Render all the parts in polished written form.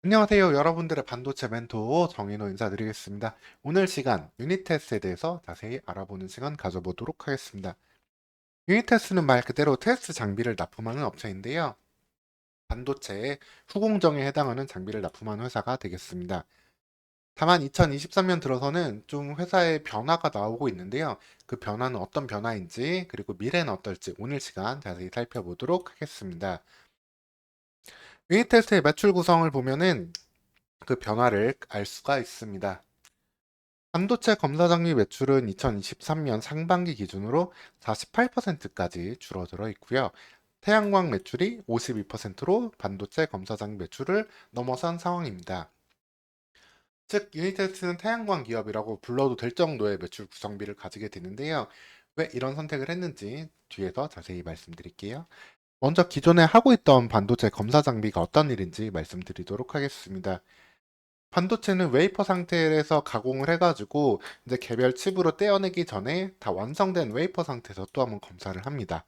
안녕하세요. 여러분들의 반도체 멘토 정인호 인사드리겠습니다. 오늘 시간 유닛 테스트에 대해서 자세히 알아보는 시간 가져보도록 하겠습니다. 유닛 테스트는 말 그대로 테스트 장비를 납품하는 업체인데요. 반도체의 후공정에 해당하는 장비를 납품하는 회사가 되겠습니다. 다만 2023년 들어서는 좀 회사의 변화가 나오고 있는데요. 그 변화는 어떤 변화인지 그리고 미래는 어떨지 오늘 시간 자세히 살펴보도록 하겠습니다. 유닛 테스트의 매출 구성을 보면은 그 변화를 알 수가 있습니다. 반도체 검사 장비 매출은 2023년 상반기 기준으로 48%까지 줄어들어 있고요. 태양광 매출이 52%로 반도체 검사 장비 매출을 넘어선 상황입니다. 즉, 유니테스트는 태양광 기업이라고 불러도 될 정도의 매출 구성비를 가지게 되는데요. 왜 이런 선택을 했는지 뒤에서 자세히 말씀드릴게요. 먼저 기존에 하고 있던 반도체 검사 장비가 어떤 일인지 말씀드리도록 하겠습니다. 반도체는 웨이퍼 상태에서 가공을 해가지고 이제 개별 칩으로 떼어내기 전에 다 완성된 웨이퍼 상태에서 또 한번 검사를 합니다.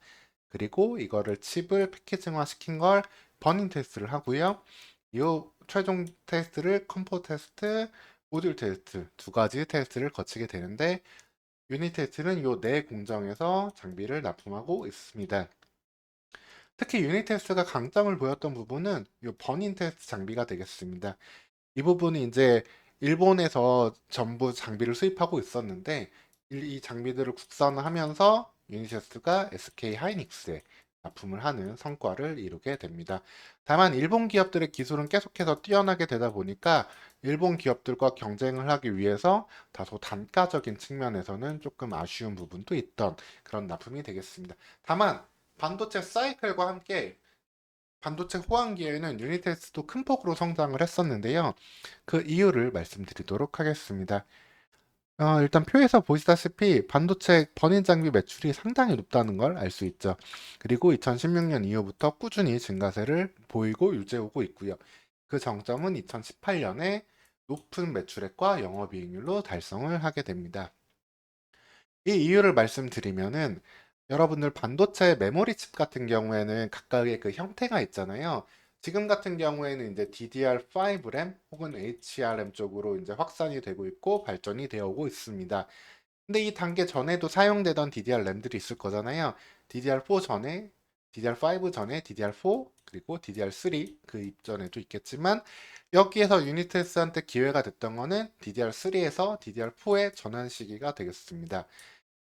그리고 이거를 칩을 패키징화 시킨 걸 버닝 테스트를 하고요. 이 최종 테스트를 컴포 테스트, 모듈 테스트 두 가지 테스트를 거치게 되는데 유닛 테스트는 이 네 공정에서 장비를 납품하고 있습니다. 특히 유닛 테스트가 강점을 보였던 부분은 이 버닝 테스트 장비가 되겠습니다. 이 부분이 이제 일본에서 전부 장비를 수입하고 있었는데 이 장비들을 국산화하면서 유니세스가 SK 하이닉스에 납품을 하는 성과를 이루게 됩니다. 다만 일본 기업들의 기술은 계속해서 뛰어나게 되다 보니까 일본 기업들과 경쟁을 하기 위해서 다소 단가적인 측면에서는 조금 아쉬운 부분도 있던 그런 납품이 되겠습니다. 다만 반도체 사이클과 함께 반도체 호황기에는 유니테스도 큰 폭으로 성장을 했었는데요. 그 이유를 말씀드리도록 하겠습니다. 일단 표에서 보시다시피 반도체 번인 장비 매출이 상당히 높다는 걸 알 수 있죠. 그리고 2016년 이후부터 꾸준히 증가세를 보이고 유지하고 있고요. 그 정점은 2018년에 높은 매출액과 영업이익률로 달성을 하게 됩니다. 이 이유를 말씀드리면은 여러분들 반도체 메모리 칩 같은 경우에는 각각의 그 형태가 있잖아요. 지금 같은 경우에는 이제 DDR5 램 혹은 HRM 쪽으로 이제 확산이 되고 있고 발전이 되어 오고 있습니다. 근데 이 단계 전에도 사용되던 DDR 램들이 있을 거잖아요. DDR4 전에, DDR5 전에 DDR4 그리고 DDR3 그 이전에도 있겠지만 여기에서 유니테스한테 기회가 됐던 거는 DDR3에서 DDR4의 전환 시기가 되겠습니다.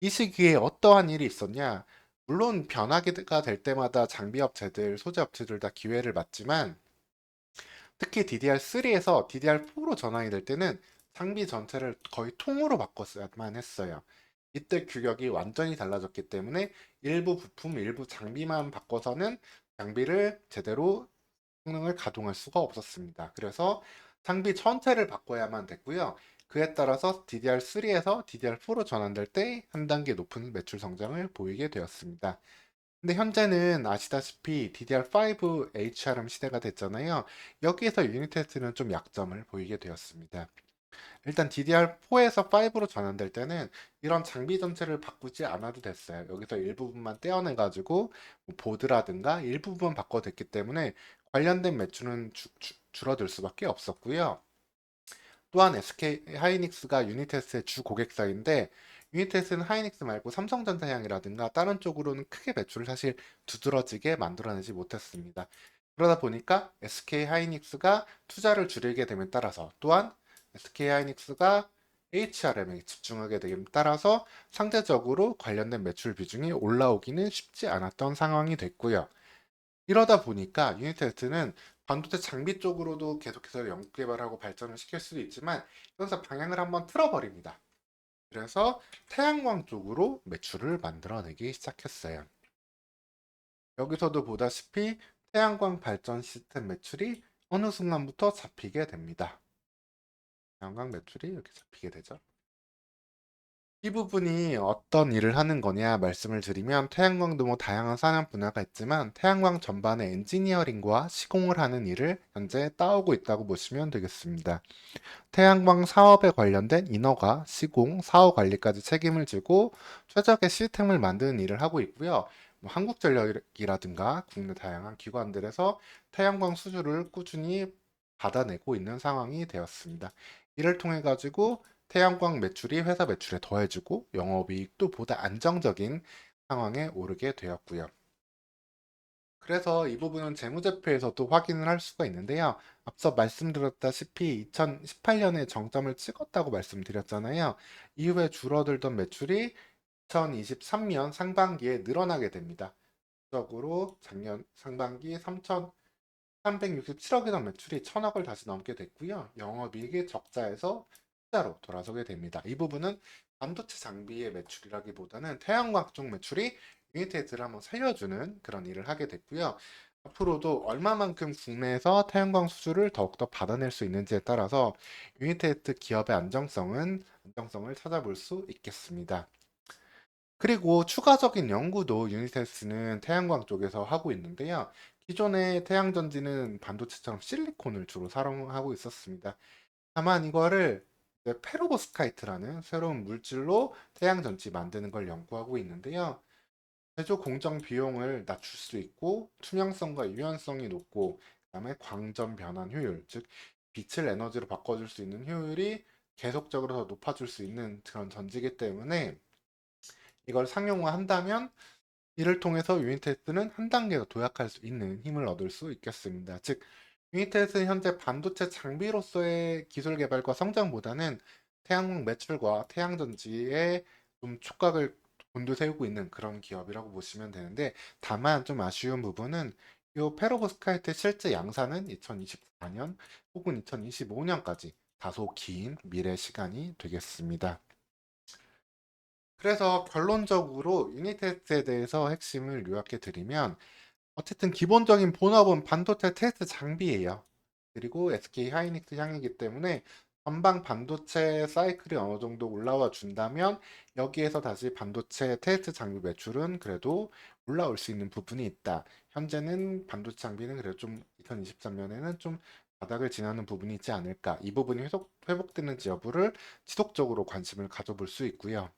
이 시기에 어떠한 일이 있었냐? 물론 변화가 될 때마다 장비 업체들, 소재 업체들 다 기회를 맞지만 특히 DDR3에서 DDR4로 전환이 될 때는 장비 전체를 거의 통으로 바꿨어야만 했어요. 이때 규격이 완전히 달라졌기 때문에 일부 부품, 일부 장비만 바꿔서는 장비를 제대로 성능을 가동할 수가 없었습니다. 그래서 장비 전체를 바꿔야만 됐고요. 그에 따라서 DDR3에서 DDR4로 전환될 때 한 단계 높은 매출 성장을 보이게 되었습니다. 근데 현재는 아시다시피 DDR5 HRM 시대가 됐잖아요. 여기에서 유닛 테스트는 좀 약점을 보이게 되었습니다. 일단 DDR4에서 5로 전환될 때는 이런 장비 전체를 바꾸지 않아도 됐어요. 여기서 일부분만 떼어내가지고 뭐 보드라든가 일부분 바꿔댔기 때문에 관련된 매출은 줄어들 수밖에 없었고요. 또한 SK 하이닉스가 유니테스의 주 고객사인데 유니테스는 하이닉스 말고 삼성전자향이라든가 다른 쪽으로는 크게 매출을 사실 두드러지게 만들어내지 못했습니다. 그러다 보니까 SK 하이닉스가 투자를 줄이게 됨에 따라서 또한 SK 하이닉스가 HRM에 집중하게 됨에 따라서 상대적으로 관련된 매출 비중이 올라오기는 쉽지 않았던 상황이 됐고요. 이러다 보니까 유니테스트는 반도체 장비 쪽으로도 계속해서 연구 개발하고 발전을 시킬 수도 있지만 여기서 방향을 한번 틀어버립니다. 그래서 태양광 쪽으로 매출을 만들어내기 시작했어요. 여기서도 보다시피 태양광 발전 시스템 매출이 어느 순간부터 잡히게 됩니다. 태양광 매출이 이렇게 잡히게 되죠. 이 부분이 어떤 일을 하는 거냐 말씀을 드리면 태양광도 뭐 다양한 산업 분야가 있지만 태양광 전반의 엔지니어링과 시공을 하는 일을 현재 따오고 있다고 보시면 되겠습니다. 태양광 사업에 관련된 인허가, 시공, 사후 관리까지 책임을 지고 최적의 시스템을 만드는 일을 하고 있고요. 뭐 한국전력이라든가 국내 다양한 기관들에서 태양광 수주를 꾸준히 받아내고 있는 상황이 되었습니다. 이를 통해 가지고 태양광 매출이 회사 매출에 더해지고 영업이익도 보다 안정적인 상황에 오르게 되었고요. 그래서 이 부분은 재무제표에서도 확인을 할 수가 있는데요. 앞서 말씀드렸다시피 2018년에 정점을 찍었다고 말씀드렸잖아요. 이후에 줄어들던 매출이 2023년 상반기에 늘어나게 됩니다. 적으로 작년 상반기 3,367억이던 매출이 1,000억을 다시 넘게 됐고요. 영업이익이 적자에서 흑자로 돌아서게 됩니다. 이 부분은 반도체 장비의 매출이라기보다는 태양광 쪽 매출이 유니테이트를 한번 살려주는 그런 일을 하게 됐고요. 앞으로도 얼마만큼 국내에서 태양광 수주를 더욱더 받아낼 수 있는지에 따라서 유니테이트 기업의 안정성을 찾아볼 수 있겠습니다. 그리고 추가적인 연구도 유니테스는 태양광 쪽에서 하고 있는데요. 기존의 태양전지는 반도체처럼 실리콘을 주로 사용하고 있었습니다. 다만 이거를 이제 페로보스카이트라는 새로운 물질로 태양전지 만드는 걸 연구하고 있는데요. 제조 공정 비용을 낮출 수 있고 투명성과 유연성이 높고 그다음에 광전 변환 효율, 즉 빛을 에너지로 바꿔줄 수 있는 효율이 계속적으로 더 높아질 수 있는 그런 전지이기 때문에 이걸 상용화한다면 이를 통해서 유니테스는 한 단계 더 도약할 수 있는 힘을 얻을 수 있겠습니다. 즉, 유니테스는 현재 반도체 장비로서의 기술 개발과 성장보다는 태양광 매출과 태양전지에 좀 촉각을 곤두세우고 있는 그런 기업이라고 보시면 되는데, 다만 좀 아쉬운 부분은 이 페로브스카이트의 실제 양산은 2024년 혹은 2025년까지 다소 긴 미래 시간이 되겠습니다. 그래서 결론적으로 유니테스트에 대해서 핵심을 요약해 드리면 어쨌든 기본적인 본업은 반도체 테스트 장비예요. 그리고 SK 하이닉스 향이기 때문에 전방 반도체 사이클이 어느 정도 올라와 준다면 여기에서 다시 반도체 테스트 장비 매출은 그래도 올라올 수 있는 부분이 있다. 현재는 반도체 장비는 그래도 좀 2023년에는 좀 바닥을 지나는 부분이 있지 않을까. 이 부분이 회복되는지 여부를 지속적으로 관심을 가져볼 수 있고요.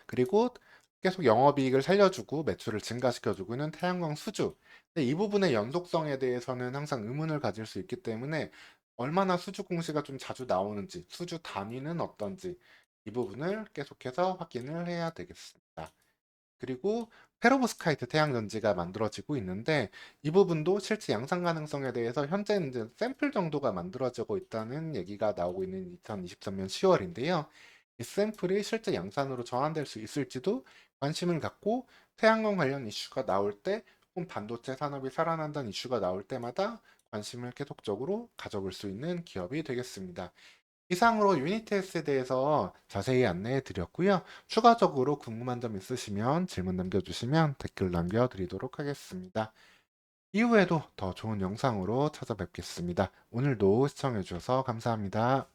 그리고 계속 영업이익을 살려주고 매출을 증가시켜주고 있는 태양광 수주. 근데 이 부분의 연속성에 대해서는 항상 의문을 가질 수 있기 때문에 얼마나 수주 공시가 좀 자주 나오는지, 수주 단위는 어떤지 이 부분을 계속해서 확인을 해야 되겠습니다. 그리고 페로브스카이트 태양전지가 만들어지고 있는데 이 부분도 실제 양산 가능성에 대해서 현재는 이제 샘플 정도가 만들어지고 있다는 얘기가 나오고 있는 2023년 10월인데요. 이 샘플이 실제 양산으로 전환될 수 있을지도 관심을 갖고 태양광 관련 이슈가 나올 때 혹은 반도체 산업이 살아난다는 이슈가 나올 때마다 관심을 계속적으로 가져볼 수 있는 기업이 되겠습니다. 이상으로 유니테스에 대해서 자세히 안내해 드렸고요. 추가적으로 궁금한 점 있으시면 질문 남겨주시면 댓글 남겨드리도록 하겠습니다. 이후에도 더 좋은 영상으로 찾아뵙겠습니다. 오늘도 시청해 주셔서 감사합니다.